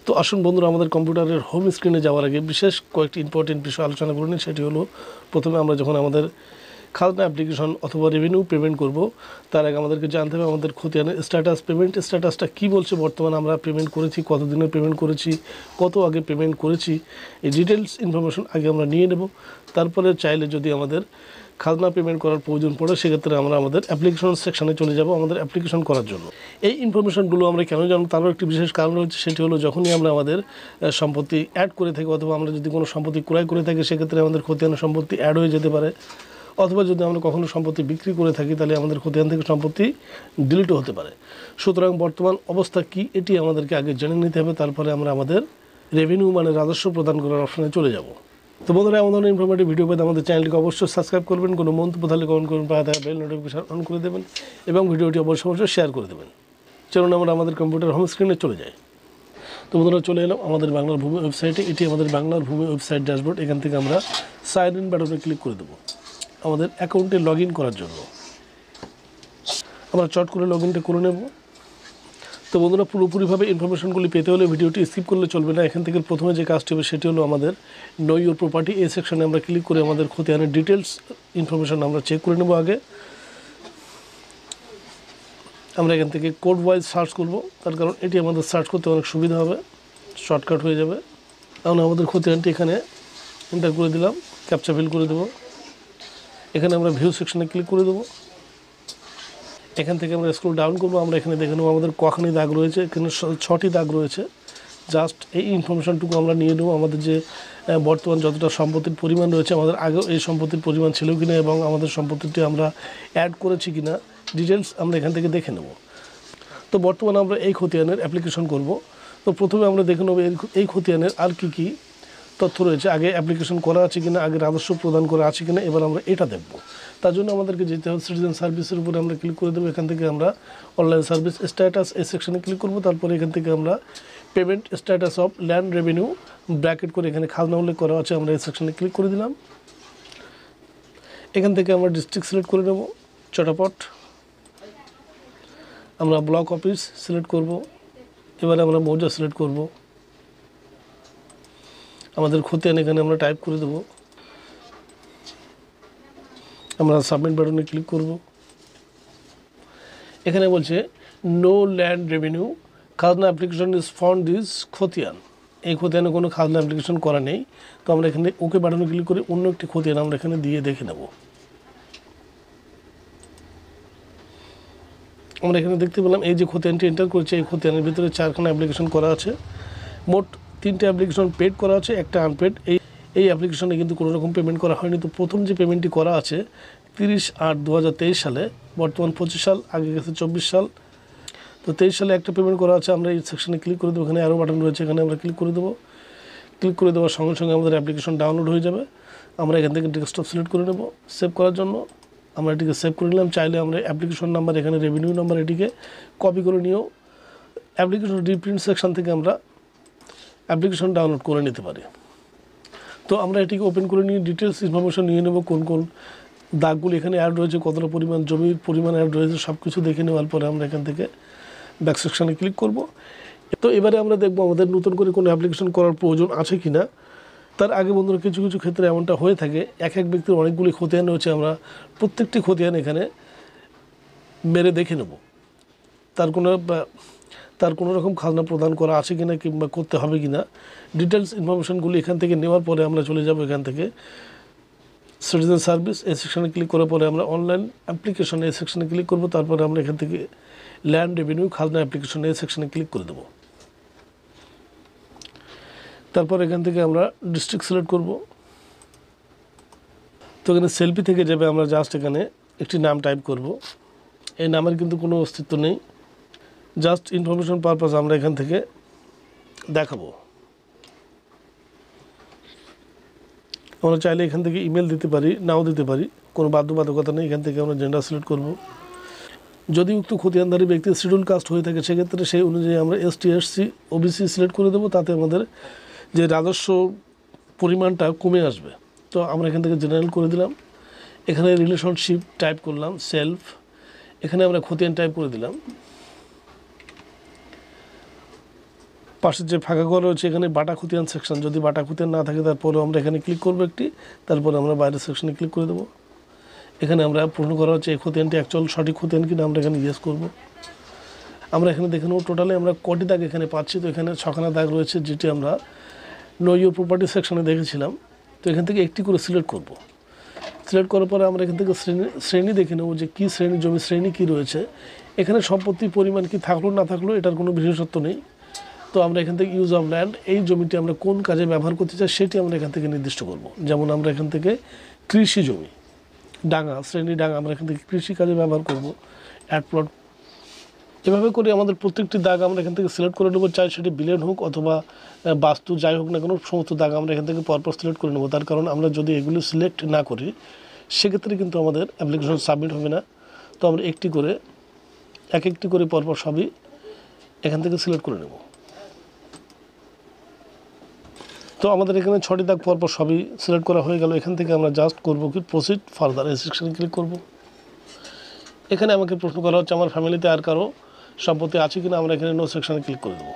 তো আসুন বন্ধুরা, আমাদের কম্পিউটারের হোম স্ক্রিনে যাওয়ার আগে বিশেষ কয়েকটি ইম্পর্টেন্ট বিষয় আলোচনা করে নিই। সেটি হলো, প্রথমে আমরা যখন আমাদের খাজনা অ্যাপ্লিকেশন অথবা রেভিনিউ পেমেন্ট করব, তার আগে আমাদেরকে জানতে হবে আমাদের খতিয়ানের স্ট্যাটাস, পেমেন্ট স্ট্যাটাসটা কী বলছে, বর্তমানে আমরা পেমেন্ট করেছি, কত দিনের পেমেন্ট করেছি, কত আগে পেমেন্ট করেছি, এই ডিটেলস ইনফরমেশন আগে আমরা নিয়ে নেব। তারপরে চাইলে যদি আমাদের খাজনা পেমেন্ট করার প্রয়োজন পড়ে, সেক্ষেত্রে আমরা আমাদের অ্যাপ্লিকেশন সেকশানে চলে যাব আমাদের অ্যাপ্লিকেশন করার জন্য। এই ইনফরমেশনগুলো আমরা কেন জানবো, তারও একটি বিশেষ কারণ রয়েছে। সেটি হলো, যখনই আমরা আমাদের সম্পত্তি অ্যাড করে থাকি অথবা আমরা যদি কোনো সম্পত্তি ক্রয় করে থাকি, সেক্ষেত্রে আমাদের খতিয়ানের সম্পত্তি অ্যাড হয়ে যেতে পারে। অথবা যদি আমরা কখনো সম্পত্তি বিক্রি করে থাকি, তাহলে আমাদের খতিয়ান থেকে সম্পত্তি ডিলিটও হতে পারে। সুতরাং বর্তমান অবস্থা কী, এটি আমাদেরকে আগে জেনে নিতে হবে। তারপরে আমরা আমাদের রেভিনিউ মানে রাজস্ব প্রদান করার অপশানে চলে যাব। তো বন্ধুরা, এমন ধরনের ইনফরমেটিভ ভিডিও পেতে আমাদের চ্যানেলটিকে অবশ্যই সাবস্ক্রাইব করবেন, কোনো মন্তব্য তাহলে কমেন্ট করবেন, পাশে থাকা বেল নোটিফিকেশন অন করে দেবেন এবং ভিডিওটি অবশ্যই শেয়ার করে দেবেন। চলুন আমরা আমাদের কম্পিউটার হোম স্ক্রিনে চলে যাই। তো বন্ধুরা, চলে এলাম আমাদের বাংলার ভূমি ওয়েবসাইটে। এটি আমাদের বাংলার ভূমি ওয়েবসাইট ড্যাশবোর্ড। এখান থেকে আমরা সাইন ইন বাটনে ক্লিক করে দেবো আমাদের অ্যাকাউন্টে লগ ইন করার জন্য। আমরা চট করে লগ ইনটা করে নেব। তো বন্ধুরা, পুরোপুরিভাবে ইনফরমেশনগুলি পেতে হলে ভিডিওটি স্কিপ করলে চলবে না। এখান থেকে প্রথমে যে কাজটি হবে সেটি হলো, আমাদের নো ইউর প্রপার্টি এই সেকশনে আমরা ক্লিক করে আমাদের খতিয়ানের ডিটেলস ইনফরমেশন আমরা চেক করে নেব আগে। আমরা এখান থেকে কোড ওয়াইজ সার্চ করব, তার কারণ এটি আমাদের সার্চ করতে অনেক সুবিধা হবে, শর্টকাট হয়ে যাবে। কারণ আমাদের খতিয়ানটি এখানে এন্টার করে দিলাম, ক্যাপচা ফিল করে দেবো। এখানে আমরা ভিউ সেকশনে ক্লিক করে দেবো। এখান থেকে আমরা স্ক্রল ডাউন করবো। আমরা এখানে দেখে নেবো আমাদের কখানি দাগ রয়েছে। এখানে 6টি দাগ রয়েছে। জাস্ট এই ইনফরমেশনটুকু আমরা নিয়ে নেবো, আমাদের যে বর্তমান যতটা সম্পত্তির পরিমাণ রয়েছে, আমাদের আগেও এই সম্পত্তির পরিমাণ ছিল কিনা এবং আমাদের সম্পত্তিটি আমরা অ্যাড করেছি কিনা, ডিটেলস আমরা এখান থেকে দেখে নেব। তো বর্তমানে আমরা এই খতিয়ানের অ্যাপ্লিকেশন করব। তো প্রথমে আমরা দেখে নেবো এই খতিয়ানের আর কি কি তথ্য রয়েছে, আগে অ্যাপ্লিকেশন করা আছে কিনা, আগে রাজস্ব প্রদান করা আছে কিনা। এবার আমরা এটা দেখব। তার জন্য আমাদেরকে যেতে হবে সিটিজেন সার্ভিসের উপরে আমরা ক্লিক করে দেবো। এখান থেকে আমরা অনলাইন সার্ভিস স্ট্যাটাস এই সেকশনে ক্লিক করব। তারপরে এখান থেকে আমরা payment status of land revenue bracket করে এখানে খাজনা উল্লেখ করা আছে, আমরা এই সেকশনে ক্লিক করে দিলাম। এখান থেকে আমরা ডিস্ট্রিক্ট সিলেক্ট করে নেব চটাপট। আমরা ব্লক অফিস সিলেক্ট করব। এবারে আমরা মৌজা সিলেক্ট করব। আমাদের খতিয়ান এখানে আমরা টাইপ করে দেবো। আমরা সাবমিট বাটনে ক্লিক করব। এখানে বলছে নো ল্যান্ড রেভিনিউ খাজনা অ্যাপ্লিকেশন ইজ ফর দিস খতিয়ান। এই খতিয়ানে কোনো খাজনা অ্যাপ্লিকেশন করা নেই। তো আমরা এখানে ওকে বাটনে ক্লিক করে অন্য একটি খতিয়ান আমরা এখানে দিয়ে দেখে নেব। আমরা এখানে দেখতে পেলাম এই যে খতিয়ানটি এন্টার করেছে, এই খতিয়ানের ভিতরে 4খানা অ্যাপ্লিকেশন করা আছে। মোট 3টে অ্যাপ্লিকেশন পেড করা আছে, একটা আনপেড। এই অ্যাপ্লিকেশনে কিন্তু কোনো রকম পেমেন্ট করা হয়নি। তো প্রথম যে পেমেন্টটি করা আছে 30/8/2023 সালে, বর্তমান 25 সাল, আগে গেছে 24 সাল। তো 23 সালে একটা পেমেন্ট করা আছে। আমরা এই সেকশনে ক্লিক করে দেবো। এখানে আরও বাটন রয়েছে, এখানে আমরা ক্লিক করে দেবো। ক্লিক করে দেওয়ার সঙ্গে সঙ্গে আমাদের অ্যাপ্লিকেশন ডাউনলোড হয়ে যাবে। আমরা এখান থেকে ডেস্কটপ সিলেক্ট করে নেব সেভ করার জন্য। আমরা এটিকে সেভ করে নিলাম। চাইলে আমরা অ্যাপ্লিকেশন নাম্বার, এখানে রেভিনিউ নাম্বার, এটিকে কপি করে নিয়েও অ্যাপ্লিকেশন রিপ্রিন্ট সেকশন থেকে আমরা অ্যাপ্লিকেশন ডাউনলোড করে নিতে পারি। তো আমরা এটিকে ওপেন করে নিয়ে ডিটেলস ইনফরমেশন নিয়ে নেব, কোন কোন দাগগুলি এখানে অ্যাড রয়েছে, কতটা পরিমাণ জমির পরিমাণ অ্যাড রয়েছে, সব কিছু দেখে নেওয়ার পরে আমরা এখান থেকে ব্যাক সেকশানে ক্লিক করব। তো এবারে আমরা দেখব আমাদের নতুন করে কোনো অ্যাপ্লিকেশন করার প্রয়োজন আছে কি না। তার আগে বন্ধুরা, কিছু কিছু ক্ষেত্রে এমনটা হয়ে থাকে, এক ব্যক্তির অনেকগুলি খতিয়ান রয়েছে। আমরা প্রত্যেকটি খতিয়ান এখানে মেরে দেখে নেব তার কোনো রকম খাজনা প্রদান করা আছে কিনা কিংবা করতে হবে কিনা। ডিটেলস ইনফরমেশনগুলি এখান থেকে নেওয়ার পরে আমরা চলে যাব এখান থেকে সিটিজেন সার্ভিস এই সেকশনে ক্লিক করার পরে আমরা অনলাইন অ্যাপ্লিকেশন এই সেকশনে ক্লিক করব। তারপরে আমরা এখান থেকে ল্যান্ড রেভিনিউ খাজনা অ্যাপ্লিকেশন এই সেকশনে ক্লিক করে দেব। তারপর এখান থেকে আমরা ডিস্ট্রিক্ট সিলেক্ট করব। তো এখানে সেলফি থেকে যাবে, আমরা জাস্ট এখানে একটি নাম টাইপ করব। এই নামের কিন্তু কোনো অস্তিত্ব নেই, জাস্ট ইনফরমেশন পারপাস আমরা এখান থেকে দেখাবো। আমরা চাইলে এখান থেকে ইমেল দিতে পারি, নাও দিতে পারি, কোনো বাধ্যবাধকতা নেই। এখান থেকে আমরা জেন্ডার সিলেক্ট করব। যদি উক্ত খতিয়ানধারী ব্যক্তি শিডিউল কাস্ট হয়ে থাকে, সেক্ষেত্রে সেই অনুযায়ী আমরা ST SC OBC সিলেক্ট করে দেবো। তাতে আমাদের যে রাজস্ব পরিমাণটা কমে আসবে। তো আমরা এখান থেকে জেনারেল করে দিলাম। এখানে রিলেশনশিপ টাইপ করলাম, সেলফ। এখানে আমরা খতিয়ান টাইপ করে দিলাম। পাশে যে ফাঁকা ঘর রয়েছে এখানে বাটা খতিয়ান সেকশন, যদি বাটা খতিয়ান না থাকে তারপরে আমরা এখানে ক্লিক করবো একটি, তারপরে আমরা বাইরের সেকশনে ক্লিক করে দেবো। এখানে আমরা পূর্ণ করা হচ্ছে এই খতিয়ানটি অ্যাকচুয়াল সঠিক খতিয়ান কিনা আমরা এখানে ইয়েস করবো। আমরা এখানে দেখে নেব টোটালে আমরা কটি দাগ এখানে পাচ্ছি। তো এখানে 6খানা দাগ রয়েছে, যেটি আমরা নো ইউর প্রপার্টি সেকশনে দেখেছিলাম। তো এখান থেকে একটি করে সিলেক্ট করব। সিলেক্ট করার পরে আমরা এখান থেকে শ্রেণী দেখে নেব যে কী শ্রেণী, জমি শ্রেণী কী রয়েছে। এখানে সম্পত্তির পরিমাণ কি থাকলো না থাকলো এটার কোনো বিশেষত্ব নেই। তো আমরা এখান থেকে ইউজ অফ ল্যান্ড, এই জমিটি আমরা কোন কাজে ব্যবহার করতে চাই সেটি আমরা এখান থেকে নির্দিষ্ট করব। যেমন আমরা এখান থেকে কৃষি জমি, ডাঙা, শ্রেণী ডাঙা আমরা এখান থেকে কৃষি কাজে ব্যবহার করব। অ্যাড প্লট, এভাবে করে আমাদের প্রত্যেকটি দাগ আমরা এখান থেকে সিলেক্ট করে নেব। চাই সেটি বিলেন হোক অথবা বাস্তু যাই হোক না কেন, সমস্ত দাগ আমরা এখান থেকে পরপর সিলেক্ট করে নেব। তার কারণ আমরা যদি এগুলি সিলেক্ট না করি সেক্ষেত্রে কিন্তু আমাদের অ্যাপ্লিকেশন সাবমিট হবে না। তো আমরা একটি করে এক একটি করে পরপর সবই এখান থেকে সিলেক্ট করে নেব। তো আমাদের এখানে 6টি দাগ পরপর সবই সিলেক্ট করা হয়ে গেল। এখান থেকে আমরা জাস্ট করব কি প্রসিড ফার্দার, এই সেকশনে ক্লিক করব। এখানে আমাকে প্রশ্ন করা হচ্ছে আমার ফ্যামিলিতে আর কারো সম্পত্তি আছে কিনা, আমরা এখানে নো সেকশনে ক্লিক করে দেবো।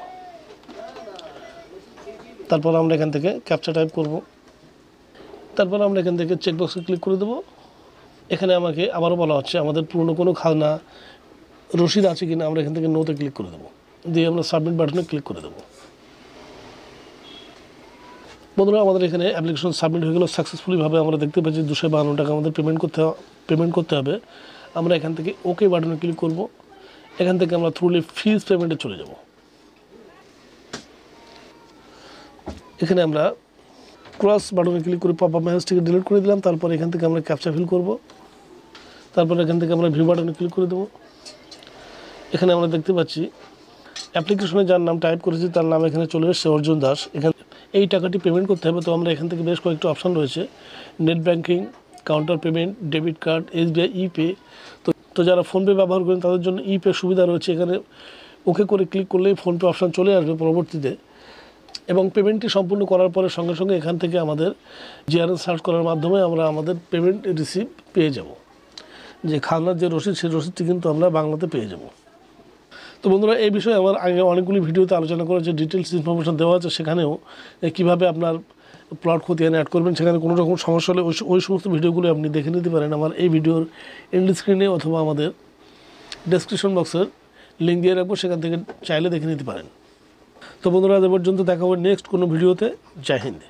তারপর আমরা এখান থেকে ক্যাপচা টাইপ করব। তারপর আমরা এখান থেকে চেকবক্সে ক্লিক করে দেবো। এখানে আমাকে আবারও বলা হচ্ছে আমাদের পুরনো কোনো খাজনা রসিদ আছে কিনা, আমরা এখান থেকে নোতে ক্লিক করে দেবো, দিয়ে আমরা সাবমিট বাটনে ক্লিক করে দেবো। বন্ধুরা আমাদের এখানে অ্যাপ্লিকেশন সাবমিট হয়ে গেল সাকসেসফুলিভাবে। আমরা দেখতে পাচ্ছি 252 টাকা আমাদের পেমেন্ট করতে হবে। আমরা এখান থেকে ওকে বাটনে ক্লিক করব। এখান থেকে আমরা থ্রুলি ফিজ পেমেন্টে চলে যাব। এখানে আমরা ক্রস বাটনে ক্লিক করে পপ আপ মেসেজটিকে ডিলিট করে দিলাম। তারপর এখান থেকে আমরা ক্যাপচা ফিল করব। তারপর এখান থেকে আমরা ভিউ বাটনে ক্লিক করে দেবো। এখানে আমরা দেখতে পাচ্ছি অ্যাপ্লিকেশনে যার নাম টাইপ করেছি তার নাম এখানে চলে এসেছে অর্জুন দাস। এখানে এই টাকাটি পেমেন্ট করতে হবে। তো আমরা এখান থেকে বেশ কয়েকটি অপশান রয়েছে, net banking, counter payment, debit card, SBI ইপে। তো যারা ফোনপে ব্যবহার করেন তাদের জন্য ইপে সুবিধা রয়েছে। এখানে ওকে করে ক্লিক করলেই ফোনপে অপশান চলে আসবে পরবর্তীতে। এবং পেমেন্টটি সম্পূর্ণ করার পরে সঙ্গে সঙ্গে এখান থেকে আমাদের জিআরএস সার্চ করার মাধ্যমে আমরা আমাদের পেমেন্ট রিসিভ পেয়ে যাব। যে খাজনার যে রসিদ সেই রসিদটি কিন্তু আমরা বাংলাতে পেয়ে যাব। তো বন্ধুরা এই বিষয়ে আমার আগে অনেকগুলি ভিডিওতে আলোচনা করেছে, ডিটেলস ইনফরমেশন দেওয়া আছে। সেখানেও কীভাবে আপনার প্লট খতিয়ান অ্যাড করবেন, সেখানে কোনো রকম সমস্যা হলে ওই সমস্ত ভিডিওগুলো আপনি দেখে নিতে পারেন আমার এই ভিডিওর এন্ড স্ক্রিনে অথবা আমাদের ডেসক্রিপশন বক্সের লিঙ্ক দিয়ে রাখবো, সেখান থেকে চাইলে দেখে নিতে পারেন। তো বন্ধুরা আজ পর্যন্ত দেখা হবে নেক্সট কোনো ভিডিওতে। জয় হিন্দ।